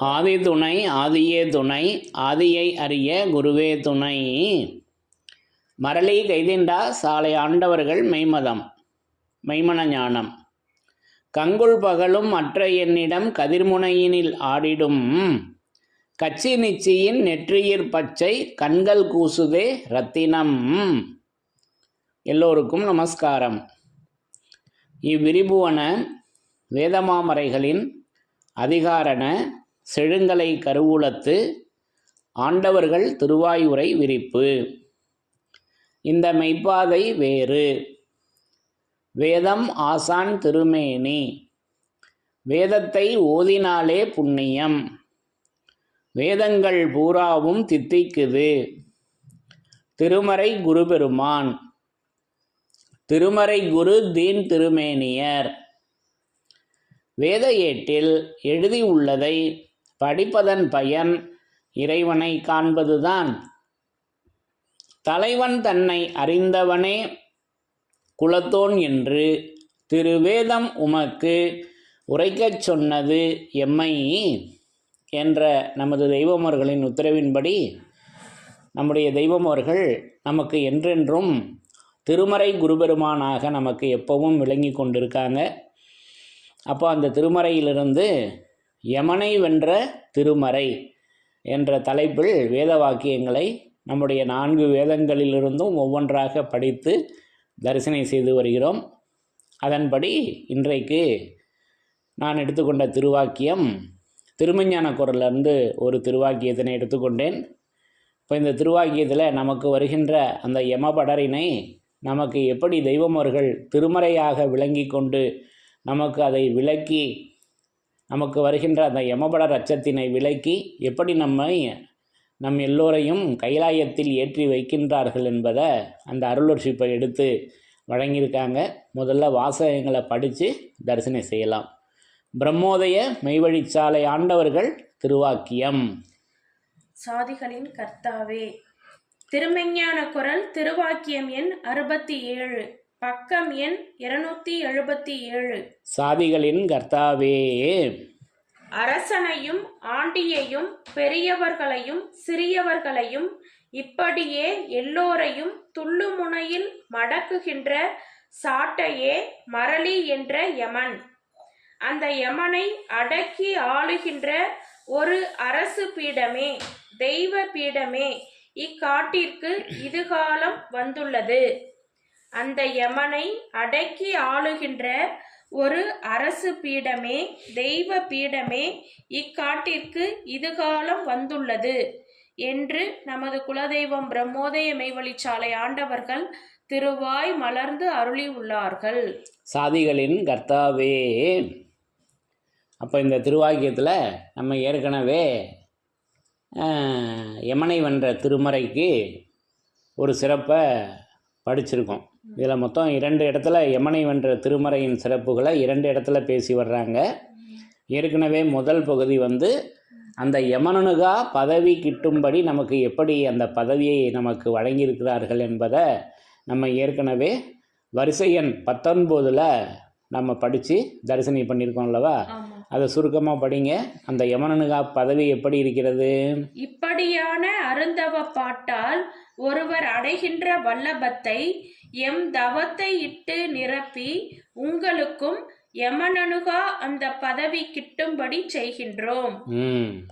ஆதி துணை ஆதியே துணை ஆதியை அறிய குருவே துணை. மரளி கைதிண்டா சாலை ஆண்டவர்கள் மெய்மதம் மெய்மன ஞானம். கங்குள் பகலும் மற்ற என்னிடம் கதிர்முனையினில் ஆடிடும் கச்சி நிச்சியின் நெற்றியிற் பச்சை கண்கள் கூசுதே ரத்தினம். எல்லோருக்கும் நமஸ்காரம். இவ்விரிபுவன வேதமாமரைகளின் அதிகாரண செழுங்கலை கருவூலத்து ஆண்டவர்கள் திருவாயுரை விரிப்பு. இந்த மெய்ப்பாதை வேறு. வேதம் ஆசான் திருமேனி. வேதத்தை ஓதினாலே புண்ணியம். வேதங்கள் பூராவும் தித்திக்குது. திருமறை குரு பெருமான். திருமறை குரு தீன் திருமேனியர். வேத ஏட்டில் எழுதி உள்ளதை படிப்பதன் பயன் இறைவனை காண்பதுதான். தலைவன் தன்னை அறிந்தவனே குலத்தோன் என்று திருவேதம் உமக்கு உரைக்கச் சொன்னது எம்மை என்ற நமது தெய்வமர்களின் உத்தரவின்படி நம்முடைய தெய்வமர்கள் நமக்கு என்றென்றும் திருமறை குருபெருமானாக நமக்கு எப்பவும் விளங்கி கொண்டிருக்காங்க. அப்போ அந்த திருமறையிலிருந்து யமனை வென்ற திருமறை என்ற தலைப்பில் வேத வாக்கியங்களை நம்முடைய 4 வேதங்களிலிருந்தும் ஒவ்வொன்றாக படித்து தரிசனை செய்து வருகிறோம். அதன்படி இன்றைக்கு நான் எடுத்துக்கொண்ட திருவாக்கியம் திருமஞான குரலிருந்து ஒரு திருவாக்கியத்தினை எடுத்துக்கொண்டேன். இப்போ இந்த திருவாக்கியத்தில் நமக்கு வருகின்ற அந்த யமபடரினை நமக்கு எப்படி தெய்வமர்கள் திருமறையாக விளங்கி கொண்டு நமக்கு அதை விளக்கி நமக்கு வருகின்ற அந்த யமபடர் அச்சத்தினை விளக்கி எப்படி நம் எல்லோரையும் கைலாயத்தில் ஏற்றி வைக்கின்றார்கள் என்பதை அந்த அருளொர்ஷிப்பை எடுத்து வழங்கியிருக்காங்க. முதல்ல வாசகங்களை படித்து தரிசனை செய்யலாம். பிரம்மோதய மெய்வழிச்சாலை ஆண்டவர்கள் திருவாக்கியம். சாதிகளின் கர்த்தாவே. திருமெஞ்ஞான குரல் திருவாக்கியம் எண் 67, பக்கம் எண் 277. சாதிகளின் கர்த்தாவே. அரசனையும் ஆண்டியையும் பெரியவர்களையும் சிறியவர்களையும் இப்படியே எல்லோரையும் துள்ளுமுனையில் மடக்குகின்ற சாட்டையே மரளி என்ற யமன். அந்த யமனை அடக்கி ஆளுகின்ற ஒரு அரசு பீடமே, தெய்வ பீடமே இக்காட்டிற்கு இதுகாலம் வந்துள்ளது. அந்த யமனை அடக்கி ஆளுகின்ற ஒரு அரசு பீடமே, தெய்வ பீடமே இக்காட்டிற்கு இதுகாலம் வந்துள்ளது என்று நமது குலதெய்வம் பிரம்மோதய மெய்வழிச்சாலை ஆண்டவர்கள் திருவாய் மலர்ந்து அருளி உள்ளார்கள். சாதிகளின் கர்த்தாவே. அப்போ இந்த திருவாக்கியத்தில் நம்ம ஏற்கனவே யமனை வென்ற திருமறைக்கு ஒரு சிறப்பை படிச்சிருக்கோம். இதில் மொத்தம் 2 இடத்துல யமனை வென்ற திருமறையின் சிறப்புகளை 2 இடத்துல பேசி வர்றாங்க. ஏற்கனவே முதல் பகுதி அந்த யமனனுகா பதவி கிட்டும்படி நமக்கு எப்படி அந்த பதவியை நமக்கு வழங்கியிருக்கிறார்கள் என்பதை நம்ம ஏற்கனவே வரிசை எண் 19 நம்ம படித்து தரிசனை பண்ணியிருக்கோம் அல்லவா? அதை சுருக்கமாக படிங்க. அந்த யமனனுகா பதவி எப்படி இருக்கிறது? இப்படியான அருந்தவ பாட்டால் ஒருவர் அடைகின்ற வல்லபத்தை எம் தவத்தை இட்டு நிரப்பி உங்களுக்கும் யமனனுகா அந்த பதவி கிட்டும்படி செய்கின்றோம்.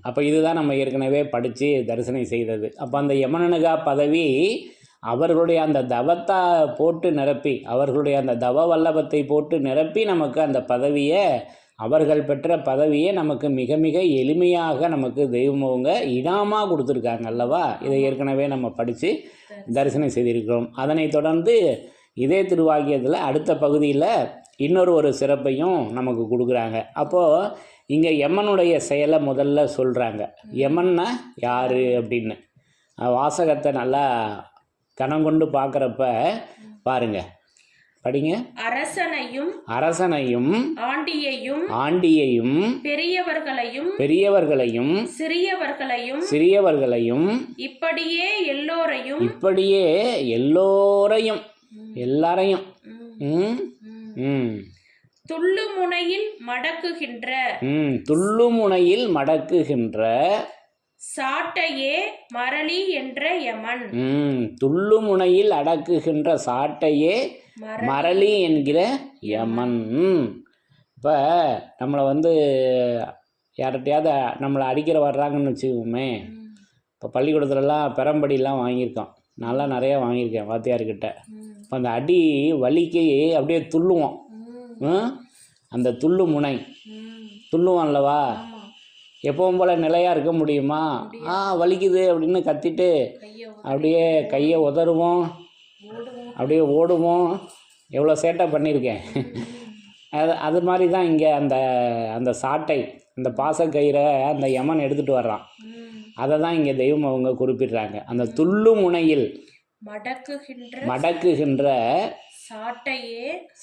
அப்போ இதுதான் நம்ம ஏற்கனவே படித்து தரிசனை செய்தது. அப்போ அந்த யமனனுகா பதவி அவர்களுடைய அந்த தவத்தை போட்டு நிரப்பி, அவர்களுடைய அந்த தவ வல்லபத்தை போட்டு நிரப்பி நமக்கு அந்த பதவியை, அவர்கள் பெற்ற பதவியை நமக்கு மிக மிக எளிமையாக நமக்கு தெய்வமவங்க இனாமாக கொடுத்துருக்காங்க அல்லவா? இதை ஏற்கனவே நம்ம படித்து தரிசனம் செய்திருக்கிறோம். அதனை தொடர்ந்து இதே திருவாக்கியத்தில் அடுத்த பகுதியில் ஒரு சிறப்பையும் நமக்கு கொடுக்குறாங்க. அப்போது இங்கே யமனுடைய செயலை முதல்ல சொல்கிறாங்க. யமன்னா யார் அப்படின்னு வாசகத்தை நல்லா கணம் கொண்டு பார்க்குறப்ப பாருங்க, படிங்க. அரசனையும் ஆண்டியையும் பெரியவர்களையும் சிறியவர்களையும் இப்படியே எல்லாரையும் துள்ளுமுனையில் மடக்குகின்ற துள்ளுமுனையில் மடக்குகின்ற சாட்டையே மரளி என்ற யமன். துள்ளுமுனையில் அடக்குகின்ற சாட்டையே மரளி என்கிற யமன். இப்போ நம்மளை வந்து யார்கிட்டையாவது நம்மளை அடிக்கிற வர்றாங்கன்னு வச்சுக்கோமே. இப்போ பள்ளிக்கூடத்துலலாம் பெரம்படிலாம் வாங்கியிருக்கோம், நல்லா நிறையா வாங்கியிருக்கேன் வாத்தியார்கிட்ட. இப்போ அந்த அடி வலிக்கு அப்படியே துள்ளுவோம். அந்த துள்ளு முனை துள்ளுவோம் அல்லவா? எப்பவும் போல் நிலையாக இருக்க முடியுமா? வலிக்குது அப்படின்னு கத்திட்டு அப்படியே கையை உதறுவோம், அப்படியே ஓடுவோம். எவ்வளோ சேட்டை பண்ணியிருக்கேன். அது மாதிரி தான் இங்கே அந்த சாட்டை, அந்த பாசக்கயிறை அந்த யமன் எடுத்துகிட்டு வர்றான். அதை தான் இங்கே தெய்வம் அவங்க குறிப்பிடுறாங்க. அந்த துள்ளு முனையில் மடக்குகின்ற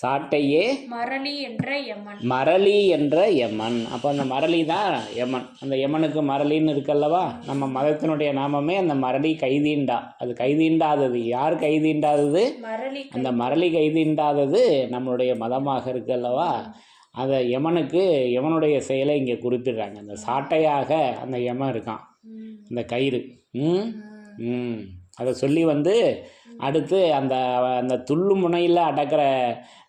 சாட்டையே மரளி என்ற யமன். அப்போ அந்த மரளி தான் யமன். அந்த யமனுக்கு மரளின்னு இருக்கல்லவா? நம்ம மதத்தினுடைய நாமமே அந்த மரளி கைதீண்டா. அது கைதீண்டாதது. யார் கைதீண்டாதது? அந்த மரளி கைதீண்டாதது நம்மளுடைய மதமாக இருக்கல்லவா? அந்த யமனுடைய செயலை இங்கே குறிப்பிடுறாங்க. அந்த சாட்டையாக அந்த யமன் இருக்கான், அந்த கயிறு. அதை சொல்லி வந்து அடுத்து அந்த துள்ளு முனையில் அடக்கிற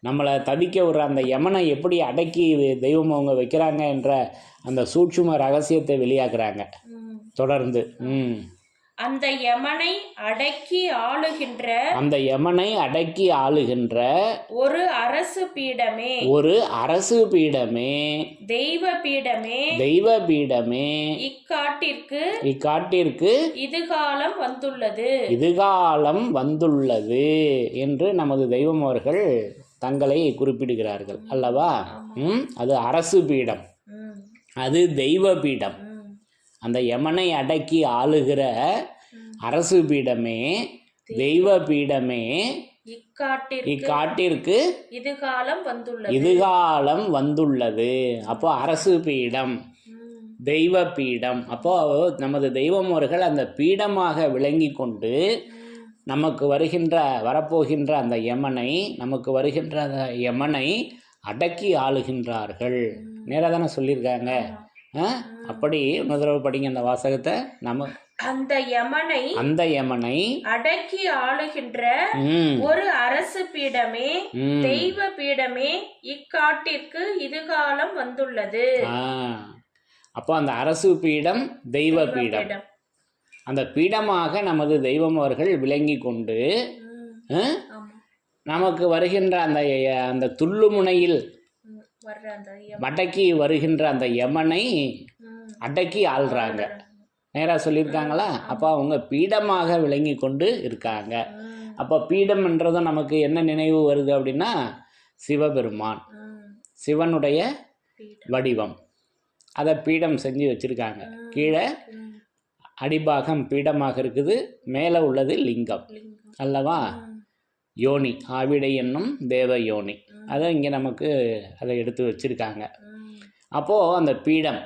நம்மளை தவிக்க விடுற அந்த யமனை எப்படி அடக்கி தெய்வம் அவங்க வைக்கிறாங்க என்ற அந்த சூட்சும ரகசியத்தை வெளியாக்குறாங்க தொடர்ந்து. அந்த யமனை அடக்கி ஆளுகின்ற ஒரு அரசு பீடமே தெய்வ பீடமே இக்காட்டிற்கு இதுகாலம் வந்துள்ளது என்று நமது தெய்வம் அவர்கள் தங்களை குறிப்பிடுகிறார்கள் அல்லவா? அது அரசு பீடம், அது தெய்வ பீடம். அந்த யமனை அடக்கி ஆளுகிற அரசு பீடமே தெய்வ பீடமே இக்காட்டிற்கு இதுகாலம் வந்துள்ளது. அப்போ அரசு பீடம், தெய்வ பீடம். அப்போ நமது தெய்வம் அவர்கள் அந்த பீடமாக விளங்கி கொண்டு நமக்கு வரப்போகின்ற அந்த யமனை அடக்கி ஆளுகின்றார்கள். நேராக தானே சொல்லியிருக்காங்க. அப்படி முதல்வர் படிங்க அந்த வாசகத்தை. நம்ம அந்த யமனை அடக்கி ஆளுகின்ற ஒரு அரசு பீடமே தெய்வ பீடமே இக்காட்டிற்கு இதுகாலம் வந்துள்ளது. அப்போ அந்த அரசு பீடம் தெய்வ பீடம், அந்த பீடமாக நமது தெய்வம் அவர்கள் விளங்கி கொண்டு நமக்கு வருகின்ற அந்த துள்ளுமுனையில் மடக்கி வருகின்ற அந்த யமனை அடக்கி ஆள்றாங்க. நேராக சொல்லியிருக்காங்களா? அப்போ அவங்க பீடமாக விளங்கி கொண்டு இருக்காங்க. அப்போ பீடம் என்றதும் நமக்கு என்ன நினைவு வருது அப்படின்னா, சிவபெருமான், சிவனுடைய வடிவம். அதை பீடம் செஞ்சு வச்சுருக்காங்க. கீழே அடிபாகம் பீடமாக இருக்குது, மேலே உள்ளது லிங்கம் அல்லவா? யோனி, ஆவிடை என்னும் தேவ யோனி, அதை இங்கே நமக்கு அதை எடுத்து வச்சுருக்காங்க. அப்போது அந்த பீடம்,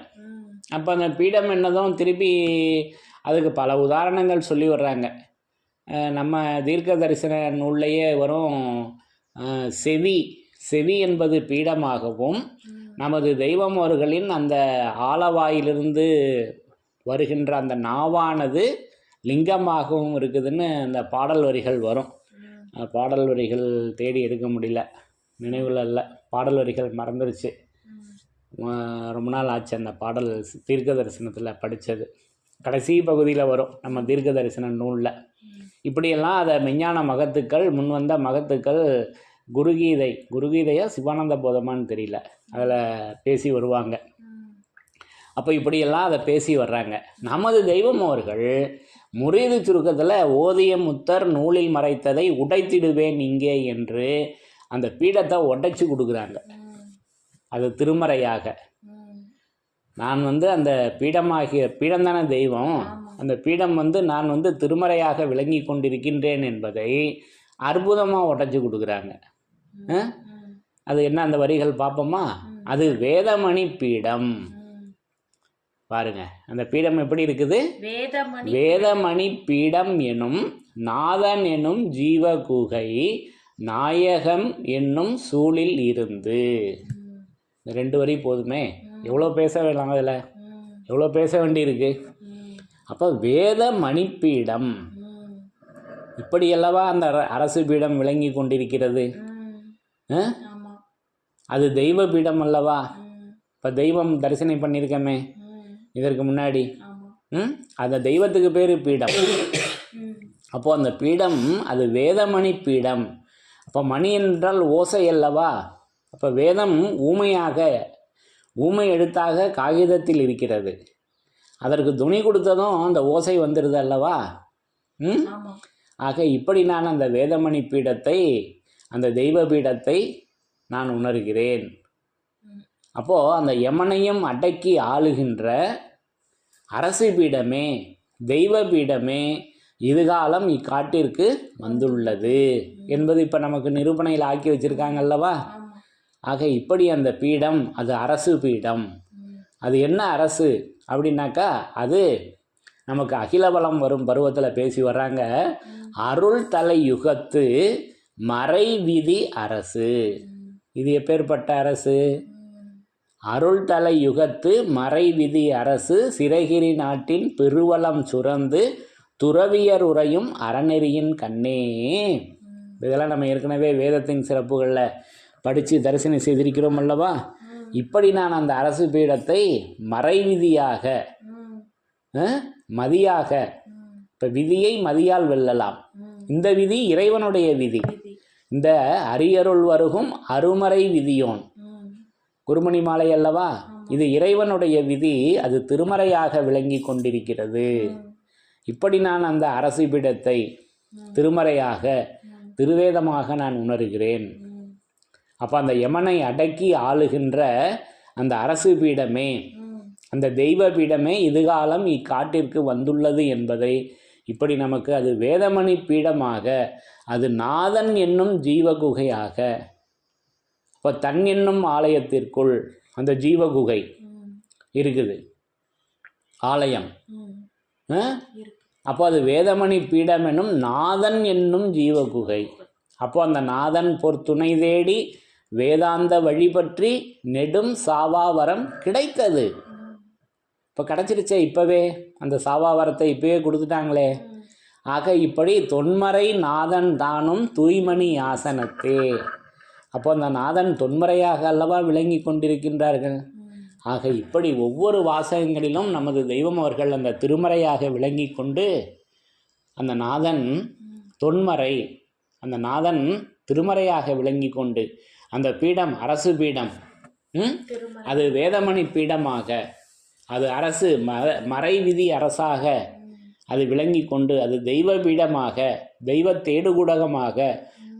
அப்போ அந்த பீடம் என்னதும் திருப்பி அதுக்கு பல உதாரணங்கள் சொல்லி வர்றாங்க. நம்ம தீர்க்க தரிசன நூல்லையே வரும். செவி என்பது பீடமாகவும், நமது தெய்வம் அவர்களின் அந்த ஆலவாயிலிருந்து வருகின்ற அந்த நாவானது லிங்கமாகவும் இருக்குதுன்னு அந்த பாடல் வரிகள் வரும். பாடல் வரிகள் தேடி எடுக்க முடியல, நினைவில் இல்லை. பாடல் வரிகள் மறந்துருச்சு, ரொம்ப நாள் ஆச்சு அந்த பாடல் தீர்க்க தரிசனத்தில் படித்தது. கடைசி பகுதியில் வரும் நம்ம தீர்க்க தரிசன நூலில். இப்படியெல்லாம் அதை மெஞ்ஞான மகத்துக்கள், முன்வந்த மகத்துக்கள் குருகீதையா சிவானந்த போதமான்னு தெரியல, அதில் பேசி வருவாங்க. அப்போ இப்படியெல்லாம் அதை பேசி வர்றாங்க. நமது தெய்வம் அவர்கள் முரீது சுருக்கத்தில் ஓதிய முத்தர் நூலில் மறைத்ததை உடைத்திடுவேன் இங்கே என்று அந்த பீடத்தை உடைச்சி கொடுக்குறாங்க. அது திருமறையாக. நான் அந்த பீடம் தானே தெய்வம், அந்த பீடம் நான் திருமறையாக விளங்கி கொண்டிருக்கின்றேன் என்பதை அற்புதமாக உடைச்சி கொடுக்குறாங்க. அது என்ன அந்த வரிகள் பார்ப்போமா? அது வேதமணி பீடம். பாருங்க, அந்த பீடம் எப்படி இருக்குது? வேதமணி பீடம் எனும் நாதன் எனும் ஜீவ குகை நாயகம் என்னும் சூழில் இருந்து. இந்த 2 வரி போதுமே, எவ்வளோ பேச வேணாம், அதில் எவ்வளோ பேச வேண்டியிருக்கு. அப்போ வேத மணிப்பீடம் இப்படியல்லவா அந்த அரசு பீடம் விளங்கி கொண்டிருக்கிறது. அது தெய்வ பீடம் அல்லவா. இப்போ தெய்வம் தரிசனம் பண்ணியிருக்கமே இதற்கு முன்னாடி. அந்த தெய்வத்துக்கு பேர் பீடம். அப்போது அந்த பீடம் அது வேதமணி பீடம். அப்போ மணி என்றால் ஓசை அல்லவா. அப்போ வேதம் ஊமை எழுத்தாக காகிதத்தில் இருக்கிறது. அதற்கு துணி கொடுத்ததும் அந்த ஓசை வந்துடுது அல்லவா. ஆக இப்படி நான் அந்த வேதமணி பீடத்தை, அந்த தெய்வ பீடத்தை நான் உணர்கிறேன். அப்போது அந்த யமனையும் அடக்கி ஆளுகின்ற அரசு பீடமே, தெய்வ பீடமே இதுகாலம் இக்காட்டிற்கு வந்துள்ளது என்பது இப்போ நமக்கு நிரூபணையில் ஆக்கி வச்சுருக்காங்க அல்லவா. ஆக இப்படி அந்த பீடம் அது அரசு பீடம். அது என்ன அரசு அப்படின்னாக்கா, அது நமக்கு அகிலவலம் வரும் பருவத்தில் பேசி வர்றாங்க. அருள் தலை யுகத்து மறை விதி அரசு. இது எப்பேற்பட்ட அரசு? அருள் தலை யுகத்து மறை விதி அரசு சிறகிரி நாட்டின் பெருவளம் சுரந்து துறவியர் உரையும் அறநெறியின் கண்ணே. இதெல்லாம் நம்ம ஏற்கனவே வேதத்தின் சிறப்புகளில் படித்து தரிசனம் செய்திருக்கிறோம் அல்லவா. இப்படி நான் அந்த அரசு பீடத்தை மறைவிதியாக, மதியாக, இப்போ விதியை மதியால் வெல்லலாம். இந்த விதி இறைவனுடைய விதி. இந்த அரியருள் வருகும் அருமறை விதியோன் குருமணி மாலை அல்லவா. இது இறைவனுடைய விதி, அது திருமறையாக விளங்கி கொண்டிருக்கிறது. இப்படி நான் அந்த அரசு பீடத்தை திருமறையாக, திருவேதமாக நான் உணர்கிறேன். அப்போ அந்த யமனை அடக்கி ஆளுகின்ற அந்த அரசு பீடமே, அந்த தெய்வ பீடமே இதுகாலம் இக்காட்டிற்கு வந்துள்ளது என்பதை இப்படி நமக்கு அது வேதமணி பீடமாக, அது நாதன் என்னும் ஜீவகுகையாக, இப்போ தன் என்னும் ஆலயத்திற்குள் அந்த ஜீவகுகை இருக்குது, ஆலயம். அப்போ அது வேதமணி பீடம் என்னும் நாதன் என்னும் ஜீவகுகை. அப்போ அந்த நாதன் பொறுத்துணை தேடி வேதாந்த வழிபற்றி நெடும் சாவாவரம் கிடைத்தது. இப்போ கிடச்சிருச்சே, இப்போவே அந்த சாவாவரத்தை இப்போவே கொடுத்துட்டாங்களே. ஆக இப்படி தொன்மறை நாதன் தானும் தூய்மணி ஆசனத்தே. அப்போ அந்த நாதன் தொன்மறையாக அல்லவா விளங்கி கொண்டிருக்கின்றார்கள். ஆக இப்படி ஒவ்வொரு வாசகங்களிலும் நமது தெய்வம் அவர்கள் அந்த திருமறையாக விளங்கி கொண்டு, அந்த நாதன் தொன்மறை, அந்த நாதன் திருமறையாக விளங்கி கொண்டு, அந்த பீடம் அரசு பீடம், அது வேதமணி பீடமாக, அது அரசு மறை விதி அரசாக அது விளங்கி கொண்டு, அது தெய்வ பீடமாக, தெய்வ தேடுகுடகமாக,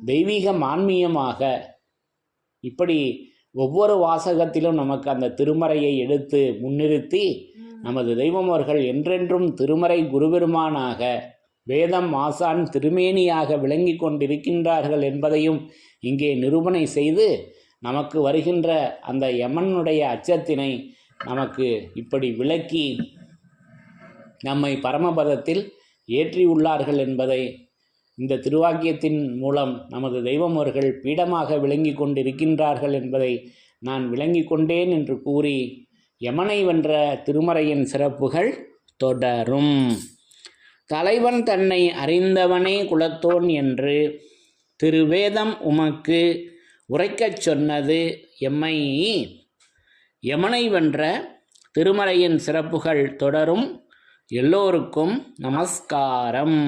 தெய்வீக மான்மியமாக, இப்படி ஒவ்வொரு வாசகத்திலும் நமக்கு அந்த திருமறையை எடுத்து முன்னிறுத்தி நமது தெய்வம் அவர்கள் என்றென்றும் திருமறை குருபெருமானாக, வேதம் ஆசான் திருமேனியாக விளங்கி கொண்டிருக்கின்றார்கள் என்பதையும் இங்கே நிரூபணை செய்து நமக்கு வருகின்ற அந்த யமனுடைய அச்சத்தினை நமக்கு இப்படி விளக்கி நம்மை பரமபதத்தில் ஏற்றியுள்ளார்கள் என்பதை இந்த திருவாக்கியத்தின் மூலம் நமது தெய்வம் அவர்கள் பீடமாக விளங்கி கொண்டிருக்கின்றார்கள் என்பதை நான் விளங்கி கொண்டேன் என்று கூறி, யமனை வென்ற திருமறையின் சிறப்புகள் தொடரும். தலைவன் தன்னை அறிந்தவனே குலத்தோன் என்று திருவேதம் உமக்கு உரைக்கச் சொன்னது எம்மை. யமனை வென்ற திருமறையின் சிறப்புகள் தொடரும். எல்லோருக்கும் நமஸ்காரம்.